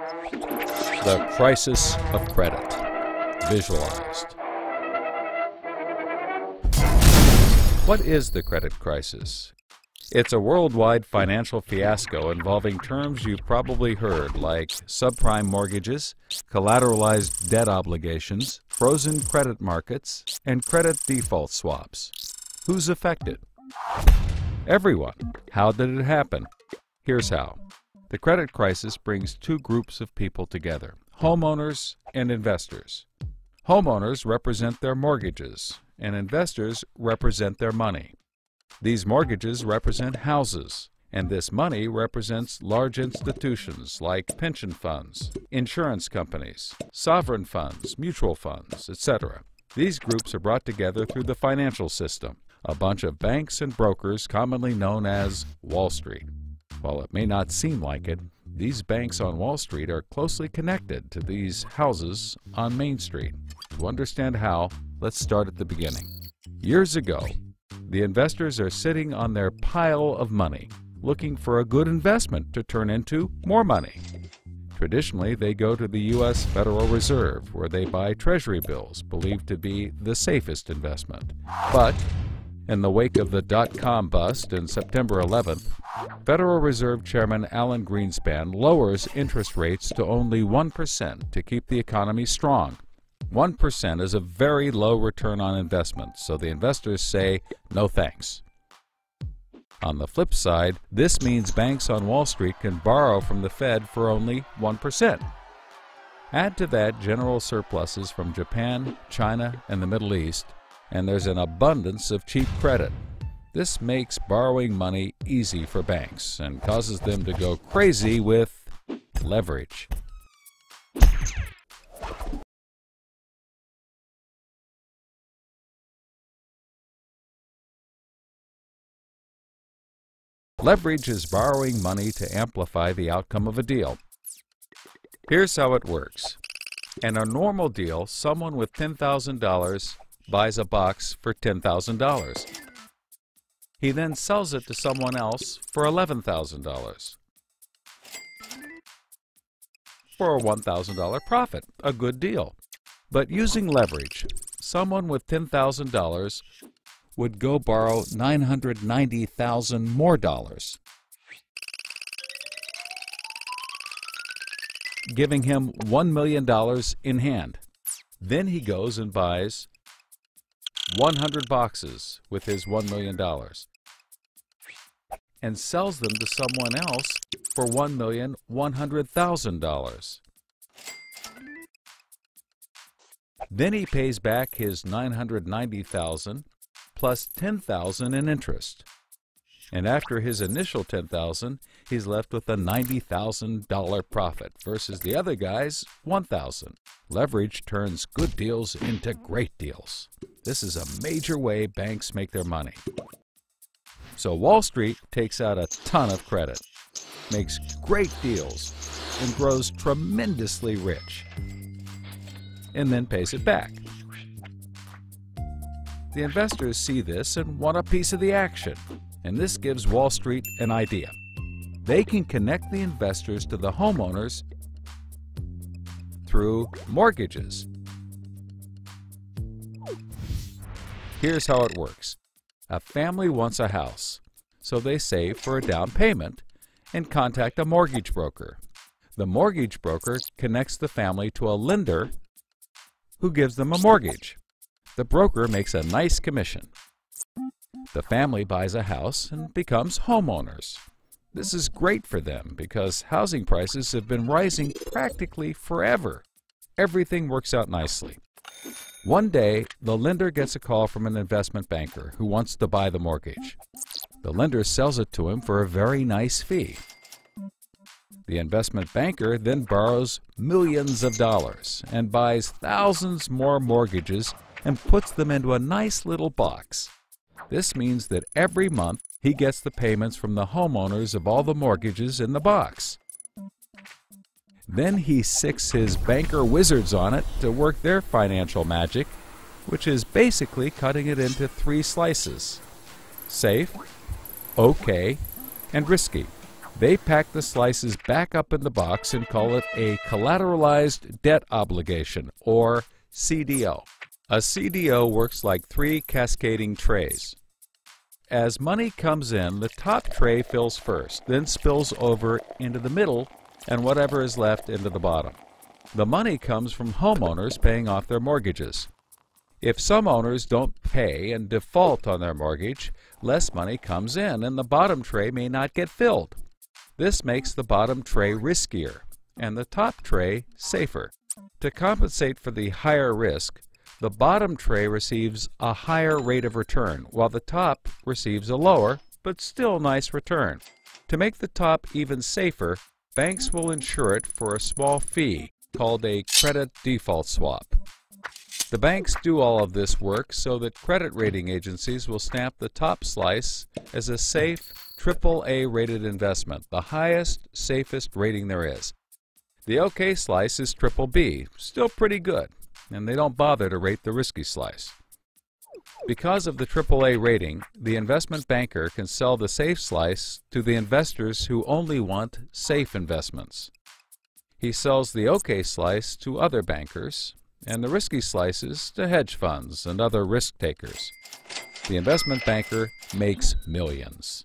The Crisis of Credit, visualized. What is the credit crisis? It's a worldwide financial fiasco involving terms you've probably heard like subprime mortgages, collateralized debt obligations, frozen credit markets, and credit default swaps. Who's affected? Everyone. How did it happen? Here's how. The credit crisis brings two groups of people together, homeowners and investors. Homeowners represent their mortgages, and investors represent their money. These mortgages represent houses, and this money represents large institutions like pension funds, insurance companies, sovereign funds, mutual funds, etc. These groups are brought together through the financial system, a bunch of banks and brokers commonly known as Wall Street. While it may not seem like it, these banks on Wall Street are closely connected to these houses on Main Street. To understand how, let's start at the beginning. Years ago, the investors are sitting on their pile of money, looking for a good investment to turn into more money. Traditionally, they go to the U.S. Federal Reserve, where they buy Treasury bills, believed to be the safest investment. But in the wake of the dot-com bust in September 11th, Federal Reserve Chairman Alan Greenspan lowers interest rates to only 1% to keep the economy strong. 1% is a very low return on investment, so the investors say, no thanks. On the flip side, this means banks on Wall Street can borrow from the Fed for only 1%. Add to that general surpluses from Japan, China, and the Middle East, and there's an abundance of cheap credit. This makes borrowing money easy for banks and causes them to go crazy with leverage. Leverage is borrowing money to amplify the outcome of a deal. Here's how it works. In a normal deal, someone with $10,000 buys a box for $10,000. He then sells it to someone else for $11,000. For a $1,000 profit, a good deal. But using leverage, someone with $10,000 would go borrow $990,000 more dollars, giving him $1 million in hand. Then he goes and buys 100 boxes with his $1 million and sells them to someone else for $1,100,000. Then he pays back his $990,000 plus $10,000 in interest. And after his initial $10,000, he's left with a $90,000 profit versus the other guy's $1,000. Leverage turns good deals into great deals. This is a major way banks make their money. So Wall Street takes out a ton of credit, makes great deals, and grows tremendously rich, and then pays it back. The investors see this and want a piece of the action, and this gives Wall Street an idea. They can connect the investors to the homeowners through mortgages. Here's how it works. A family wants a house, so they save for a down payment and contact a mortgage broker. The mortgage broker connects the family to a lender who gives them a mortgage. The broker makes a nice commission. The family buys a house and becomes homeowners. This is great for them because housing prices have been rising practically forever. Everything works out nicely. One day, the lender gets a call from an investment banker who wants to buy the mortgage. The lender sells it to him for a very nice fee. The investment banker then borrows millions of dollars and buys thousands more mortgages and puts them into a nice little box. This means that every month he gets the payments from the homeowners of all the mortgages in the box. Then he sicks his banker wizards on it to work their financial magic, which is basically cutting it into 3 slices: safe, okay, and risky. They pack the slices back up in the box and call it a collateralized debt obligation, or CDO. A CDO works like three cascading trays. As money comes in, the top tray fills first, then spills over into the middle, and whatever is left into the bottom. The money comes from homeowners paying off their mortgages. If some owners don't pay and default on their mortgage, less money comes in and the bottom tray may not get filled. This makes the bottom tray riskier and the top tray safer. To compensate for the higher risk, the bottom tray receives a higher rate of return, while the top receives a lower, but still nice return. To make the top even safer, banks will insure it for a small fee called a credit default swap. The banks do all of this work so that credit rating agencies will stamp the top slice as a safe, AAA rated investment, the highest, safest rating there is. The OK slice is BBB, still pretty good, and they don't bother to rate the risky slice. Because of the AAA rating, the investment banker can sell the safe slice to the investors who only want safe investments. He sells the OK slice to other bankers, and the risky slices to hedge funds and other risk takers. The investment banker makes millions.